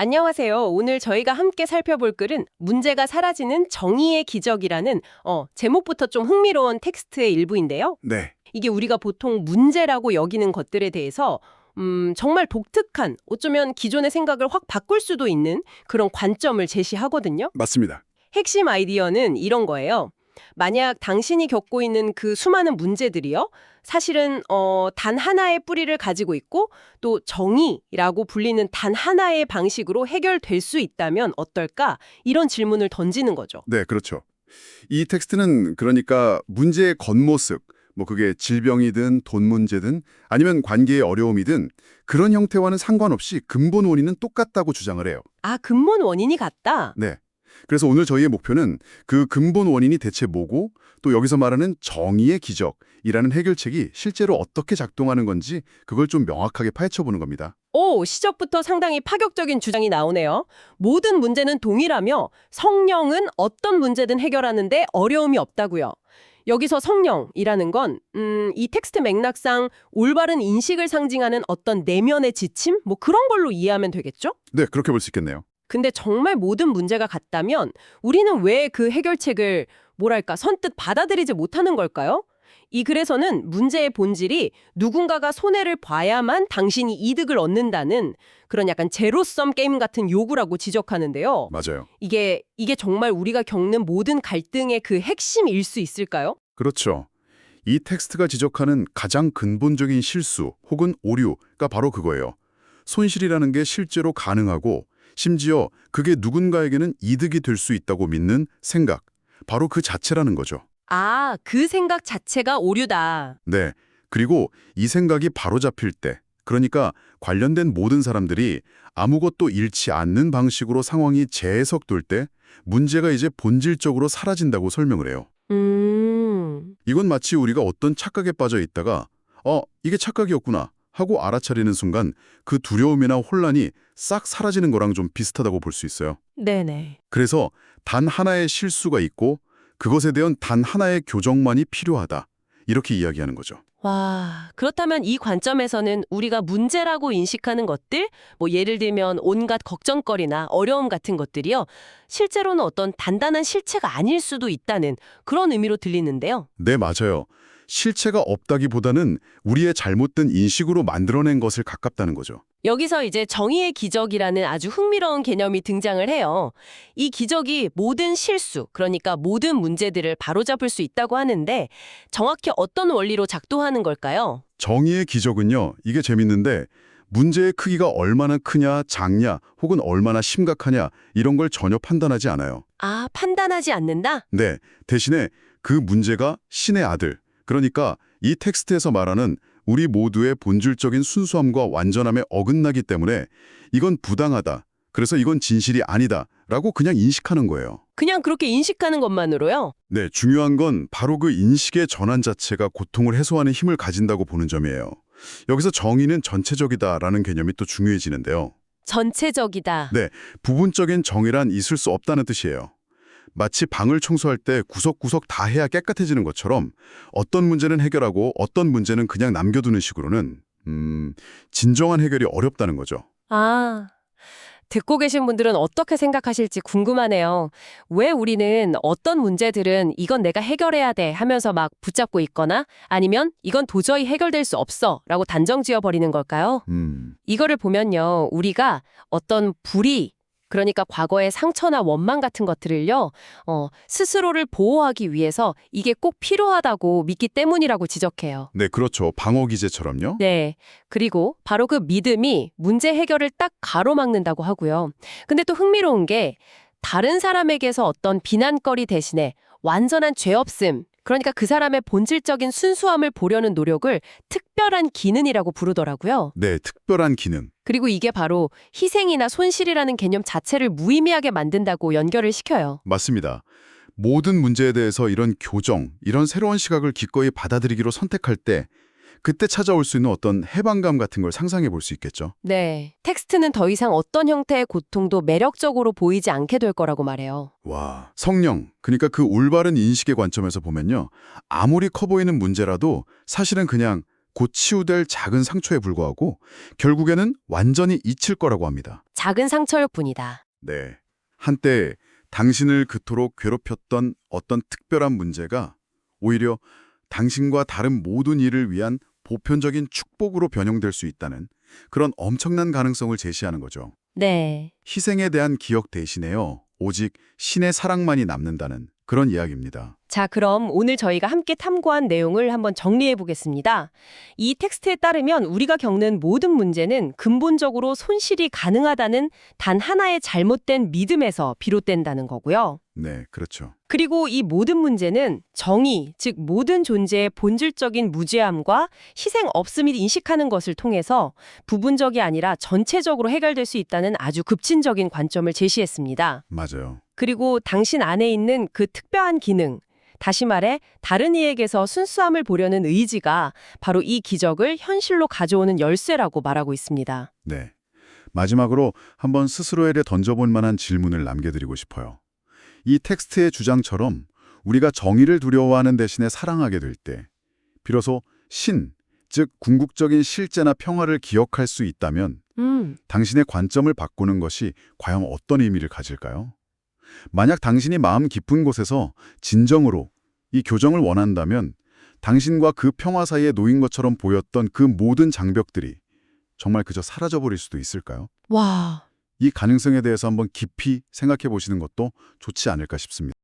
안녕하세요. 오늘 저희가 함께 살펴볼 글은 문제가 사라지는 정의의 기적이라는 제목부터 좀 흥미로운 텍스트의 일부인데요. 네, 이게 우리가 보통 문제라고 여기는 것들에 대해서 정말 독특한, 어쩌면 기존의 생각을 확 바꿀 수도 있는 그런 관점을 제시하거든요. 맞습니다. 핵심 아이디어는 이런 거예요. 만약 당신이 겪고 있는 그 수많은 문제들이요, 사실은 단 하나의 뿌리를 가지고 있고 또 정의라고 불리는 단 하나의 방식으로 해결될 수 있다면 어떨까? 이런 질문을 던지는 거죠. 네, 그렇죠. 이 텍스트는 그러니까 문제의 겉모습, 그게 질병이든 돈 문제든 아니면 관계의 어려움이든 그런 형태와는 상관없이 근본 원인은 똑같다고 주장을 해요. 아, 근본 원인이 같다? 네. 그래서 오늘 저희의 목표는 그 근본 원인이 대체 뭐고 또 여기서 말하는 정의의 기적이라는 해결책이 실제로 어떻게 작동하는 건지 그걸 좀 명확하게 파헤쳐보는 겁니다. 오, 시작부터 상당히 파격적인 주장이 나오네요. 모든 문제는 동일하며 성령은 어떤 문제든 해결하는데 어려움이 없다고요. 여기서 성령이라는 건 이 텍스트 맥락상 올바른 인식을 상징하는 어떤 내면의 지침? 그런 걸로 이해하면 되겠죠? 네, 그렇게 볼 수 있겠네요. 근데 정말 모든 문제가 같다면 우리는 왜 그 해결책을 선뜻 받아들이지 못하는 걸까요? 이 글에서는 문제의 본질이 누군가가 손해를 봐야만 당신이 이득을 얻는다는 그런 약간 제로섬 게임 같은 요구라고 지적하는데요. 맞아요. 이게 정말 우리가 겪는 모든 갈등의 그 핵심일 수 있을까요? 그렇죠. 이 텍스트가 지적하는 가장 근본적인 실수 혹은 오류가 바로 그거예요. 손실이라는 게 실제로 가능하고 심지어 그게 누군가에게는 이득이 될 수 있다고 믿는 생각, 바로 그 자체라는 거죠. 아, 그 생각 자체가 오류다. 네, 그리고 이 생각이 바로잡힐 때, 그러니까 관련된 모든 사람들이 아무것도 잃지 않는 방식으로 상황이 재해석될 때 문제가 이제 본질적으로 사라진다고 설명을 해요. 이건 마치 우리가 어떤 착각에 빠져 있다가 이게 착각이었구나 하고 알아차리는 순간 그 두려움이나 혼란이 싹 사라지는 거랑 좀 비슷하다고 볼 수 있어요. 네네. 그래서 단 하나의 실수가 있고 그것에 대한 단 하나의 교정만이 필요하다. 이렇게 이야기하는 거죠. 와, 그렇다면 이 관점에서는 우리가 문제라고 인식하는 것들, 예를 들면 온갖 걱정거리나 어려움 같은 것들이요, 실제로는 어떤 단단한 실체가 아닐 수도 있다는 그런 의미로 들리는데요. 네, 맞아요. 실체가 없다기보다는 우리의 잘못된 인식으로 만들어낸 것을 가깝다는 거죠. 여기서 이제 정의의 기적이라는 아주 흥미로운 개념이 등장을 해요. 이 기적이 모든 실수, 그러니까 모든 문제들을 바로잡을 수 있다고 하는데 정확히 어떤 원리로 작동하는 걸까요? 정의의 기적은요, 이게 재밌는데 문제의 크기가 얼마나 크냐, 작냐, 혹은 얼마나 심각하냐 이런 걸 전혀 판단하지 않아요. 아, 판단하지 않는다? 네, 대신에 그 문제가 신의 아들, 그러니까 이 텍스트에서 말하는 우리 모두의 본질적인 순수함과 완전함에 어긋나기 때문에 이건 부당하다, 그래서 이건 진실이 아니다 라고 그냥 인식하는 거예요. 그냥 그렇게 인식하는 것만으로요? 네, 중요한 건 바로 그 인식의 전환 자체가 고통을 해소하는 힘을 가진다고 보는 점이에요. 여기서 정의는 전체적이다라는 개념이 또 중요해지는데요. 전체적이다. 네, 부분적인 정의란 있을 수 없다는 뜻이에요. 마치 방을 청소할 때 구석구석 다 해야 깨끗해지는 것처럼 어떤 문제는 해결하고 어떤 문제는 그냥 남겨두는 식으로는 진정한 해결이 어렵다는 거죠. 아, 듣고 계신 분들은 어떻게 생각하실지 궁금하네요. 왜 우리는 어떤 문제들은 이건 내가 해결해야 돼 하면서 막 붙잡고 있거나 아니면 이건 도저히 해결될 수 없어 라고 단정 지어버리는 걸까요? 이거를 보면요, 우리가 어떤 불의, 그러니까 과거의 상처나 원망 같은 것들을요, 스스로를 보호하기 위해서 이게 꼭 필요하다고 믿기 때문이라고 지적해요. 네, 그렇죠. 방어 기제처럼요. 네. 그리고 바로 그 믿음이 문제 해결을 딱 가로막는다고 하고요. 근데 또 흥미로운 게 다른 사람에게서 어떤 비난거리 대신에 완전한 죄 없음, 그러니까 그 사람의 본질적인 순수함을 보려는 노력을 특별한 기능이라고 부르더라고요. 네, 특별한 기능. 그리고 이게 바로 희생이나 손실이라는 개념 자체를 무의미하게 만든다고 연결을 시켜요. 맞습니다. 모든 문제에 대해서 이런 교정, 이런 새로운 시각을 기꺼이 받아들이기로 선택할 때 그때 찾아올 수 있는 어떤 해방감 같은 걸 상상해 볼 수 있겠죠. 네. 텍스트는 더 이상 어떤 형태의 고통도 매력적으로 보이지 않게 될 거라고 말해요. 와, 성령, 그러니까 그 올바른 인식의 관점에서 보면요. 아무리 커 보이는 문제라도 사실은 그냥 곧 치유될 작은 상처에 불과하고 결국에는 완전히 잊힐 거라고 합니다. 작은 상처일 뿐이다. 네. 한때 당신을 그토록 괴롭혔던 어떤 특별한 문제가 오히려 당신과 다른 모든 일을 위한 보편적인 축복으로 변형될 수 있다는 그런 엄청난 가능성을 제시하는 거죠. 네. 희생에 대한 기억 대신에요. 오직 신의 사랑만이 남는다는 그런 이야기입니다. 자, 그럼 오늘 저희가 함께 탐구한 내용을 한번 정리해 보겠습니다. 이 텍스트에 따르면 우리가 겪는 모든 문제는 근본적으로 손실이 가능하다는 단 하나의 잘못된 믿음에서 비롯된다는 거고요. 네, 그렇죠. 그리고 이 모든 문제는 정의, 즉 모든 존재의 본질적인 무죄함과 희생 없음을 인식하는 것을 통해서 부분적이 아니라 전체적으로 해결될 수 있다는 아주 급진적인 관점을 제시했습니다. 맞아요. 그리고 당신 안에 있는 그 특별한 기능, 다시 말해 다른 이에게서 순수함을 보려는 의지가 바로 이 기적을 현실로 가져오는 열쇠라고 말하고 있습니다. 네. 마지막으로 한번 스스로에게 던져볼 만한 질문을 남겨드리고 싶어요. 이 텍스트의 주장처럼 우리가 정의를 두려워하는 대신에 사랑하게 될 때, 비로소 신, 즉 궁극적인 실제나 평화를 기억할 수 있다면 당신의 관점을 바꾸는 것이 과연 어떤 의미를 가질까요? 만약 당신이 마음 깊은 곳에서 진정으로 이 교정을 원한다면 당신과 그 평화 사이에 놓인 것처럼 보였던 그 모든 장벽들이 정말 그저 사라져버릴 수도 있을까요? 와. 이 가능성에 대해서 한번 깊이 생각해 보시는 것도 좋지 않을까 싶습니다.